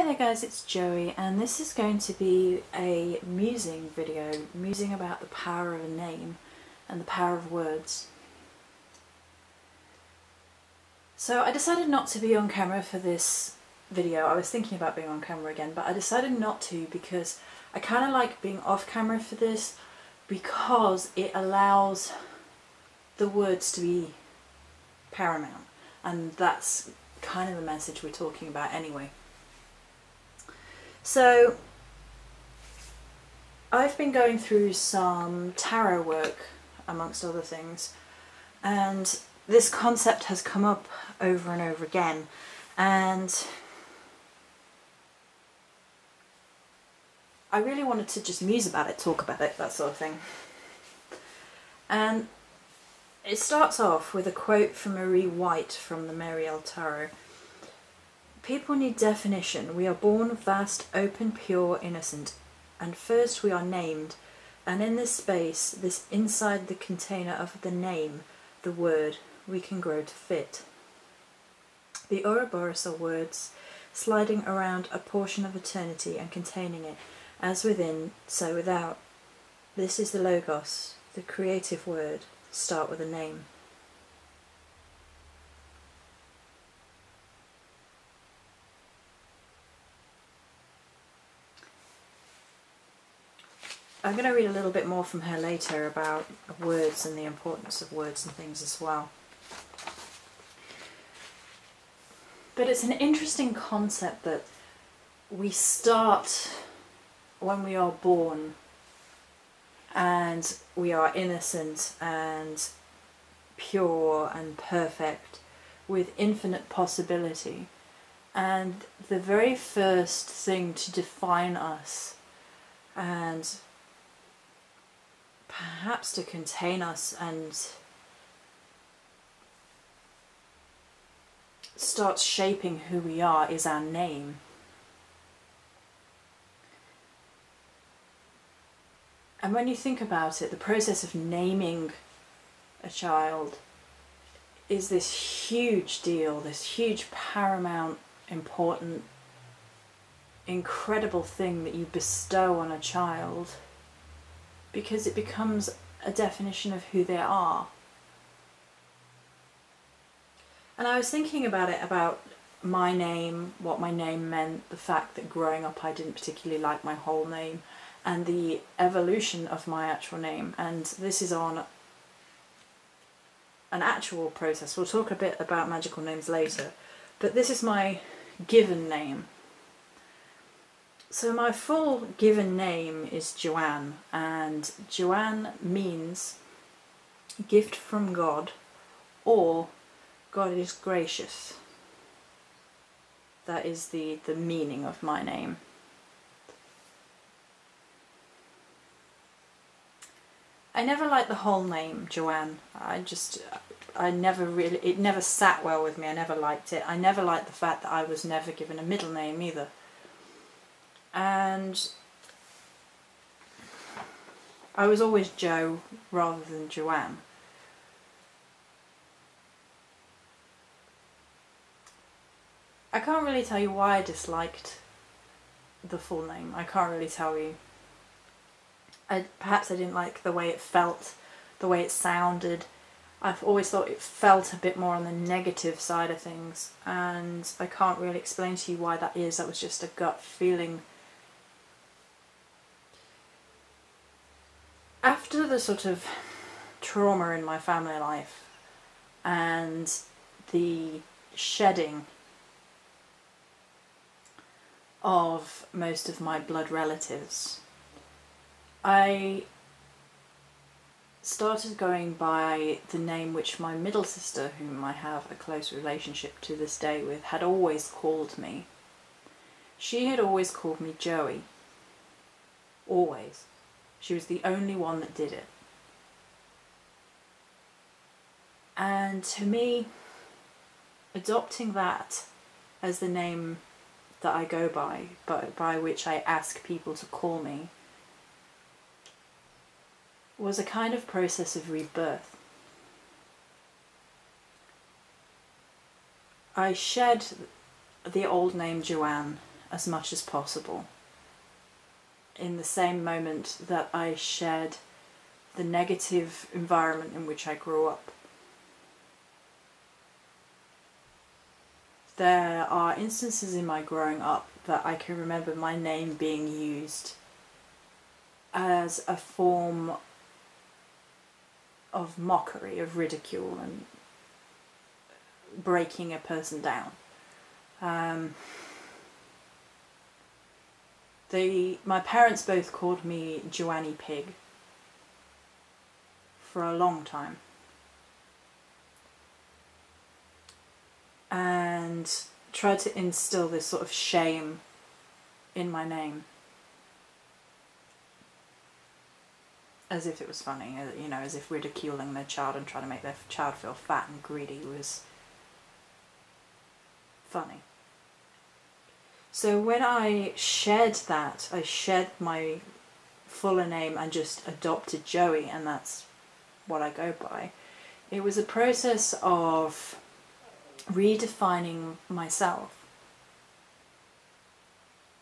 Hi there guys, it's Joey, and this is going to be a musing video, musing about the power of a name and the power of words. So I decided not to be on camera for this video. I was thinking about being on camera again, but I decided not to because I kind of like being off camera for this because it allows the words to be paramount, and that's kind of the message we're talking about anyway. So I've been going through some tarot work amongst other things, and this concept has come up over and over again, and I really wanted to just muse about it, talk about it, that sort of thing. And it starts off with a quote from Marie White from the Mariel Tarot. People need definition. We are born vast, open, pure, innocent, and first we are named, and in this space, this inside the container of the name, the word, we can grow to fit. The Ouroboros are words, sliding around a portion of eternity and containing it, as within, so without. This is the Logos, the creative word. Start with a name. I'm going to read a little bit more from her later about words and the importance of words and things as well. But it's an interesting concept that we start when we are born and we are innocent and pure and perfect with infinite possibility. And the very first thing to define us and perhaps to contain us and starts shaping who we are is our name. And when you think about it, the process of naming a child is this huge deal, this huge paramount, important, incredible thing that you bestow on a child, because it becomes a definition of who they are. And I was thinking about it, about my name, what my name meant, the fact that growing up I didn't particularly like my whole name, and the evolution of my actual name. And this is on an actual process. We'll talk a bit about magical names later, but this is my given name. So my full given name is Joanne, and Joanne means gift from God, or God is gracious. That is the meaning of my name. I never liked the whole name, Joanne. I never really, it never sat well with me. I never liked it. I never liked the fact that I was never given a middle name either. And I was always Jo rather than Joanne. I can't really tell you why I disliked the full name. I can't really tell you. Perhaps I didn't like the way it felt, the way it sounded. I've always thought it felt a bit more on the negative side of things, and I can't really explain to you why that is. That was just a gut feeling. After the sort of trauma in my family life and the shedding of most of my blood relatives, I started going by the name which my middle sister, whom I have a close relationship to this day with, had always called me. She had always called me Joey. Always. She was the only one that did it. And to me, adopting that as the name that I go by which I ask people to call me, was a kind of process of rebirth. I shed the old name Joanne as much as possible. In the same moment that I shed the negative environment in which I grew up. There are instances in my growing up that I can remember my name being used as a form of mockery, of ridicule, and breaking a person down. My parents both called me Joanny Pig for a long time. And tried to instill this sort of shame in my name. As if it was funny, you know, as if ridiculing their child and trying to make their child feel fat and greedy was funny. So when I shed that, I shed my fuller name and just adopted Joey, and that's what I go by. It was a process of redefining myself,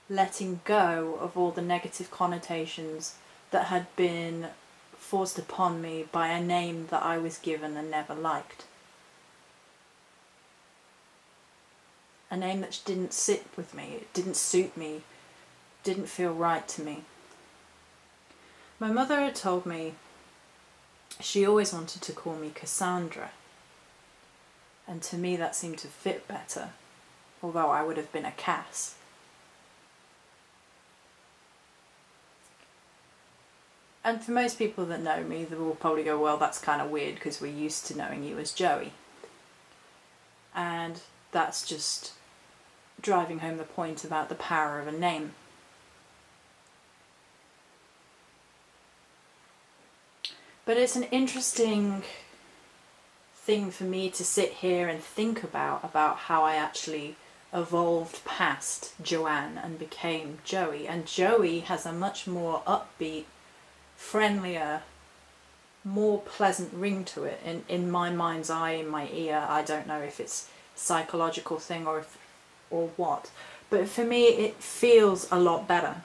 letting go of all the negative connotations that had been forced upon me by a name that I was given and never liked. A name that didn't sit with me, it didn't suit me, didn't feel right to me. My mother had told me she always wanted to call me Cassandra, and to me that seemed to fit better, although I would have been a Cass. And for most people that know me, they will probably go, well, that's kind of weird because we're used to knowing you as Joey. And that's just driving home the point about the power of a name. But it's an interesting thing for me to sit here and think about how I actually evolved past Joanne and became Joey. And Joey has a much more upbeat, friendlier, more pleasant ring to it in my mind's eye, in my ear. I don't know if it's a psychological thing or what, but for me it feels a lot better.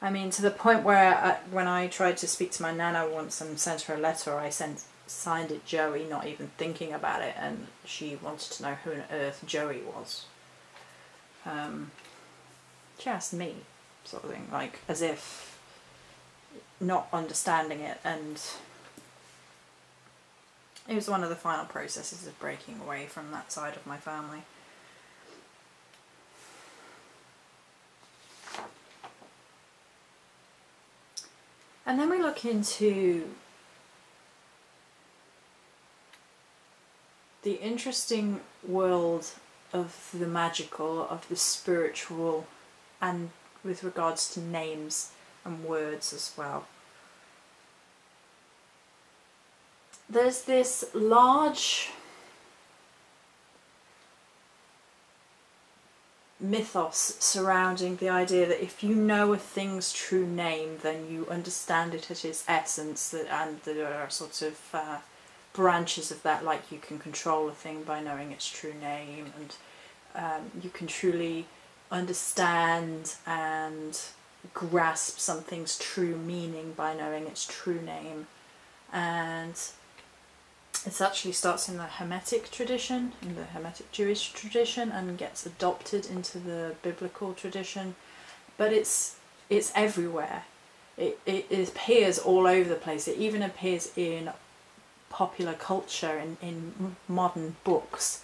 I mean, to the point where when I tried to speak to my nana once and sent her a letter, I signed it Joey, not even thinking about it, and she wanted to know who on earth Joey was. She asked me, sort of thing, like as if not understanding it, and it was one of the final processes of breaking away from that side of my family. And then we look into the interesting world of the magical, of the spiritual, and with regards to names and words as well. There's this large mythos surrounding the idea that if you know a thing's true name, then you understand it at its essence, and there are sorts of branches of that, like you can control a thing by knowing its true name, and you can truly understand and grasp something's true meaning by knowing its true name. And it actually starts in the Hermetic tradition, in the Hermetic Jewish tradition, and gets adopted into the biblical tradition. But it's everywhere. It appears all over the place. It even appears in popular culture, in modern books.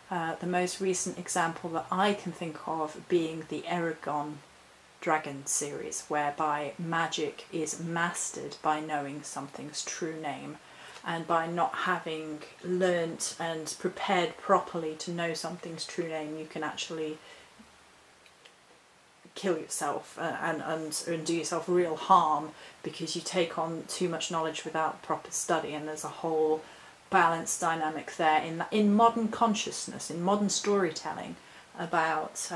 The most recent example that I can think of being the Eragon Dragon series, whereby magic is mastered by knowing something's true name. And by not having learnt and prepared properly to know something's true name, you can actually kill yourself and do yourself real harm, because you take on too much knowledge without proper study. And there's a whole balance dynamic there in modern consciousness, in modern storytelling, about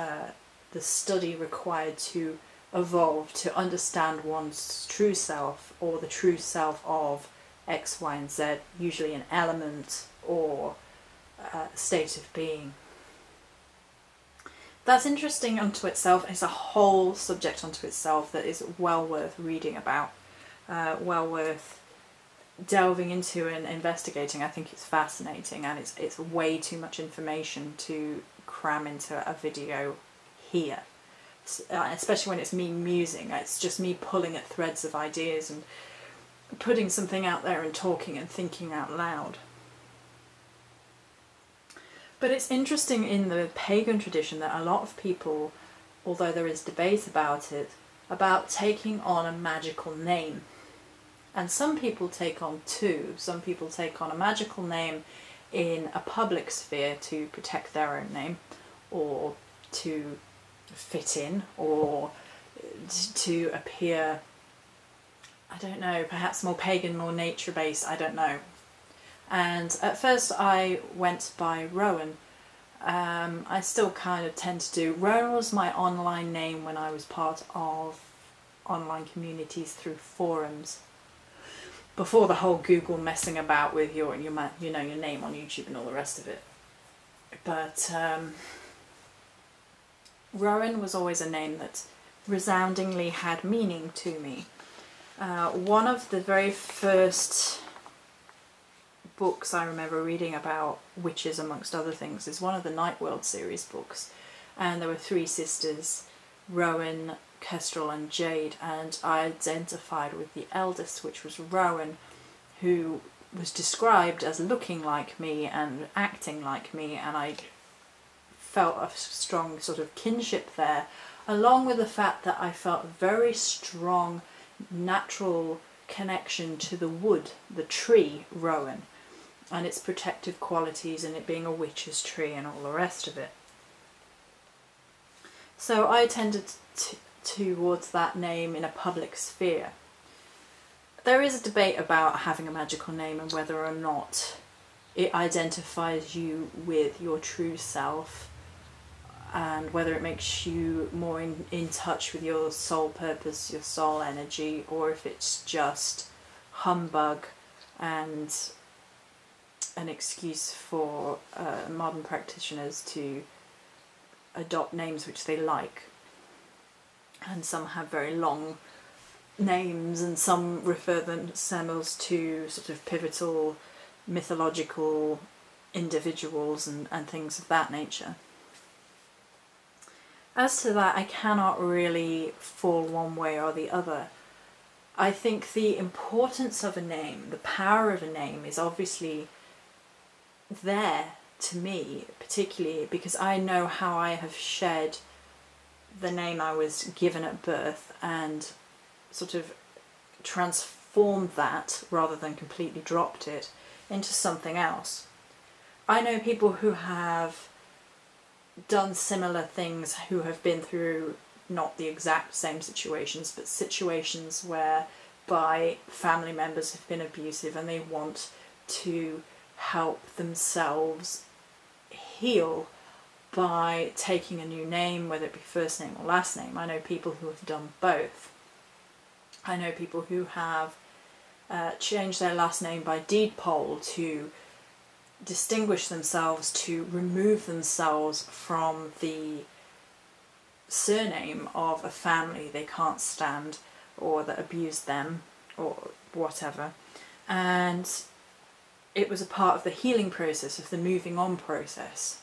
the study required to evolve, to understand one's true self, or the true self of X, Y, and Z, usually an element or state of being. that's interesting unto itself. It's a whole subject unto itself that is well worth reading about, well worth delving into and investigating. I think it's fascinating, and it's way too much information to cram into a video here, especially when it's me musing. It's just me pulling at threads of ideas and putting something out there and talking and thinking out loud. But it's interesting in the pagan tradition that a lot of people, although there is debate about it, about taking on a magical name. And some people take on two. Some people take on a magical name in a public sphere to protect their own name, or to fit in, or to appear, I don't know, perhaps more pagan, more nature-based, I don't know. And at first I went by Rowan. I still kind of tend to do. Rowan was my online name when I was part of online communities through forums, before the whole Google messing about with your name on YouTube and all the rest of it. But Rowan was always a name that resoundingly had meaning to me. One of the very first books I remember reading about witches, amongst other things, is one of the Night World series books, and there were three sisters, Rowan, Kestrel and Jade, and I identified with the eldest, which was Rowan, who was described as looking like me and acting like me, and I felt a strong sort of kinship there, along with the fact that I felt a very strong natural connection to the wood, the tree Rowan, and its protective qualities, and it being a witch's tree and all the rest of it. So I tended towards that name in a public sphere. There is a debate about having a magical name and whether or not it identifies you with your true self, and whether it makes you more in touch with your soul purpose, your soul energy, or if it's just humbug and an excuse for modern practitioners to adopt names which they like. And some have very long names, and some refer themselves to sort of pivotal mythological individuals and things of that nature. As to that, I cannot really fall one way or the other. I think the importance of a name, the power of a name, is obviously there to me, particularly because I know how I have shed the name I was given at birth and sort of transformed that, rather than completely dropped it, into something else. I know people who have done similar things, who have been through not the exact same situations, but situations whereby family members have been abusive and they want to help themselves heal by taking a new name, whether it be first name or last name. I know people who have done both. I know people who have changed their last name by deed poll to distinguish themselves, to remove themselves from the surname of a family they can't stand, or that abused them, or whatever. And it was a part of the healing process, of the moving on process.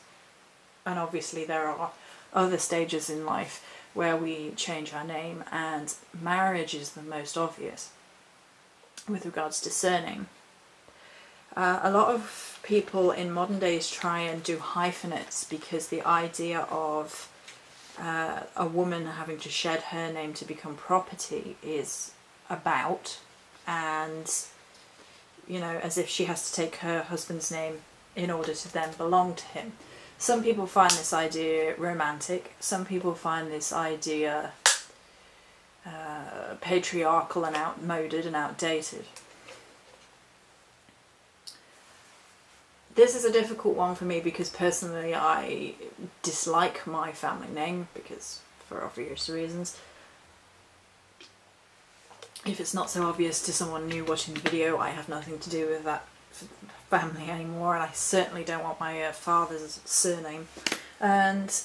And obviously there are other stages in life where we change our name, and marriage is the most obvious with regards to surname. A lot of people in modern days try and do hyphenates because the idea of a woman having to shed her name to become property is about, and as if she has to take her husband's name in order to then belong to him. Some people find this idea romantic, some people find this idea patriarchal and outmoded and outdated. This is a difficult one for me because personally I dislike my family name, because for obvious reasons. If it's not so obvious to someone new watching the video, I have nothing to do with that family anymore, and I certainly don't want my father's surname. And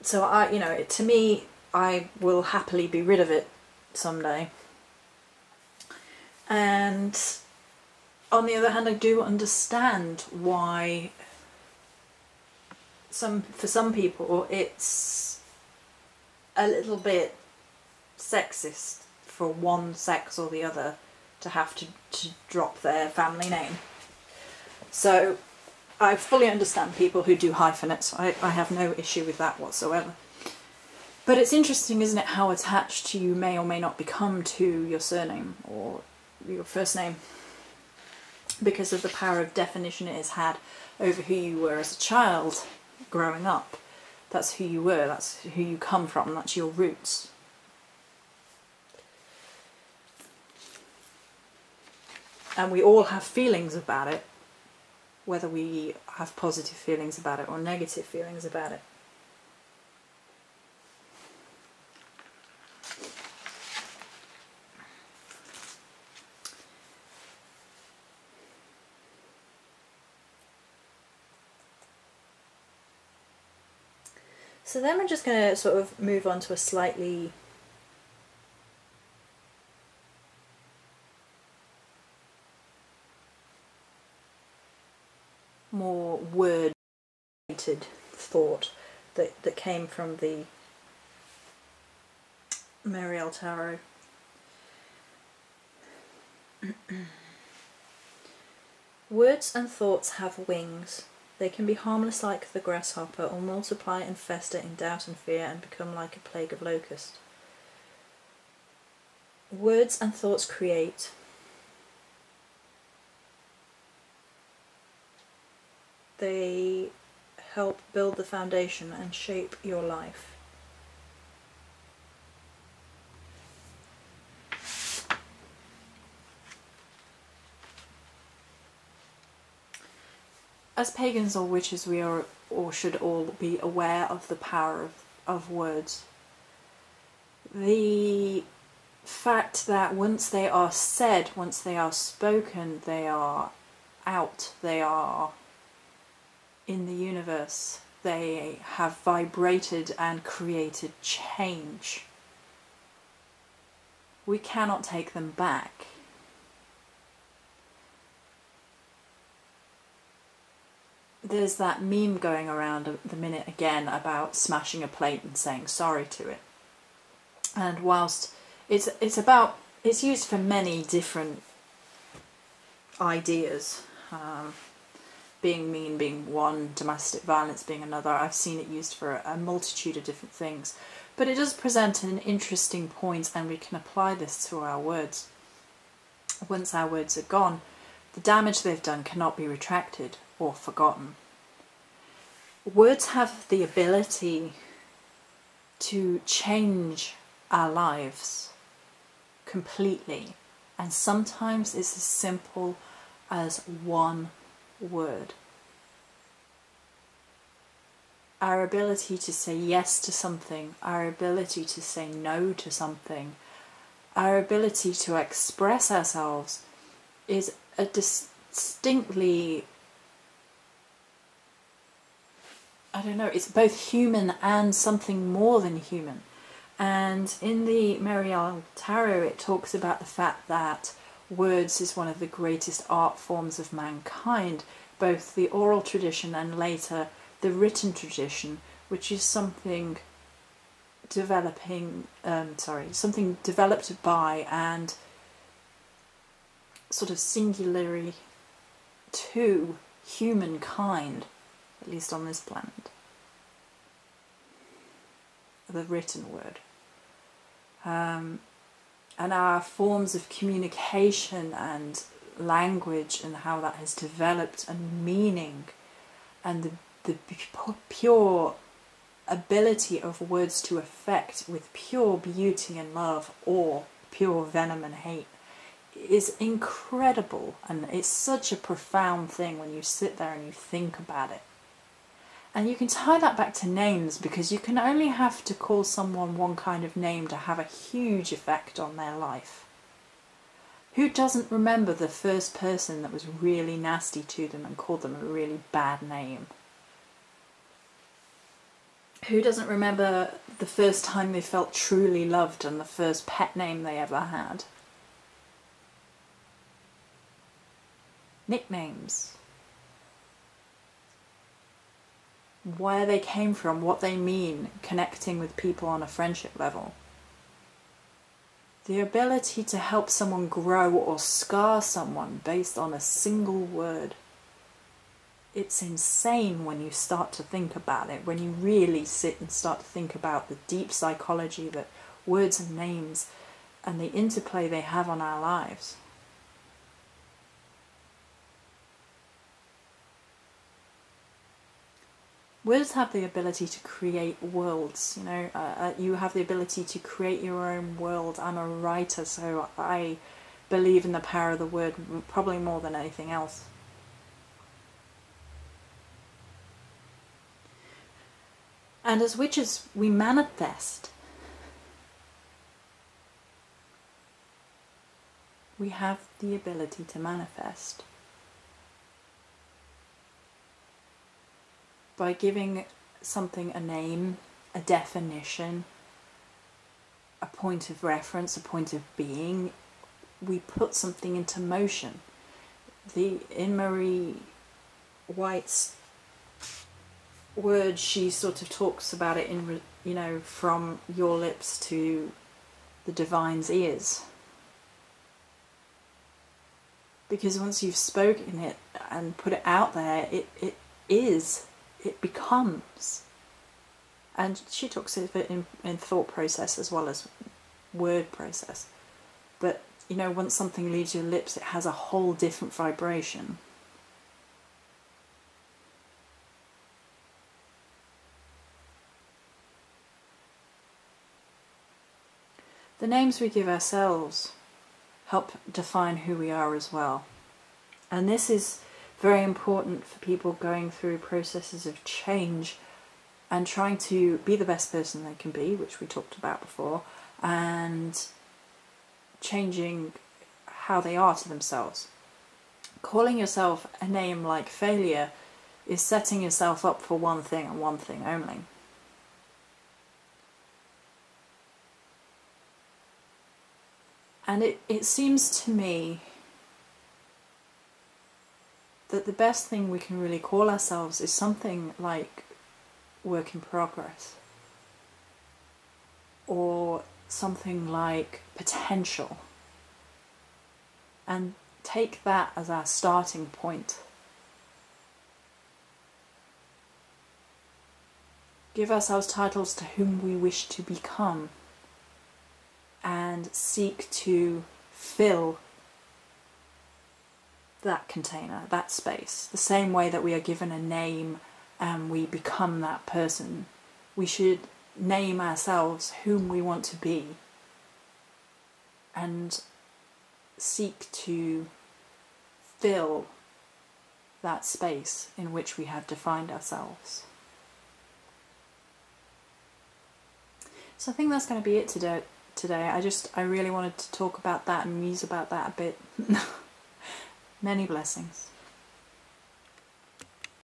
So to me, I will happily be rid of it someday. And on the other hand, I do understand why for some people it's a little bit sexist for one sex or the other to have to drop their family name. So I fully understand people who do hyphenates. I have no issue with that whatsoever. But it's interesting, isn't it, how attached you may or may not become to your surname or your first name because of the power of definition it has had over who you were as a child growing up. That's who you were, that's who you come from, that's your roots. And we all have feelings about it, whether we have positive feelings about it or negative feelings about it. So then we're just going to sort of move on to a slightly more word-related thought that came from the Mariel Tarot. Words and thoughts have wings. They can be harmless like the grasshopper, or multiply and fester in doubt and fear and become like a plague of locusts. Words and thoughts create. They help build the foundation and shape your life. As pagans or witches, we are, or should all, be aware of the power of words. The fact that once they are said, once they are spoken, they are out, they are in the universe, they have vibrated and created change. We cannot take them back. There's that meme going around at the minute again about smashing a plate and saying sorry to it. And whilst it's used for many different ideas, being mean being one, domestic violence being another. I've seen it used for a multitude of different things. But it does present an interesting point, and we can apply this to our words. Once our words are gone, the damage they've done cannot be retracted or forgotten. Words have the ability to change our lives completely, and sometimes it's as simple as one word. Our ability to say yes to something, our ability to say no to something, our ability to express ourselves is a distinctly, it's both human and something more than human. And in the Mariel Tarot, it talks about the fact that words is one of the greatest art forms of mankind, both the oral tradition and later the written tradition, which is something developed by and sort of singularly to humankind, at least on this planet. The written word. And our forms of communication and language and how that has developed, and meaning, and the pure ability of words to affect with pure beauty and love, or pure venom and hate, is incredible. And it's such a profound thing when you sit there and you think about it. And you can tie that back to names, because you can only have to call someone one kind of name to have a huge effect on their life. Who doesn't remember the first person that was really nasty to them and called them a really bad name? Who doesn't remember the first time they felt truly loved and the first pet name they ever had? Nicknames. Where they came from, what they mean, connecting with people on a friendship level. The ability to help someone grow or scar someone based on a single word. It's insane when you start to think about it, when you really sit and start to think about the deep psychology that words and names and the interplay they have on our lives. Words have the ability to create worlds, you know, you have the ability to create your own world. I'm a writer, so I believe in the power of the word probably more than anything else. And as witches, we manifest. We have the ability to manifest. By giving something a name, a definition, a point of reference, a point of being, we put something into motion. In Marie White's words, she sort of talks about it in, you know, from your lips to the divine's ears. Because once you've spoken it and put it out there, it becomes. And she talks of it in thought process as well as word process. But, you know, once something leaves your lips, it has a whole different vibration. The names we give ourselves help define who we are as well. And this is very important for people going through processes of change and trying to be the best person they can be, which we talked about before, and changing how they are to themselves. Calling yourself a name like failure is setting yourself up for one thing and one thing only. And it seems to me that the best thing we can really call ourselves is something like work in progress, or something like potential, and take that as our starting point. Give ourselves titles to whom we wish to become, and seek to fill that container, that space, the same way that we are given a name and we become that person. We should name ourselves whom we want to be and seek to fill that space in which we have defined ourselves. So I think that's going to be it today. I really wanted to talk about that and muse about that a bit. Many blessings.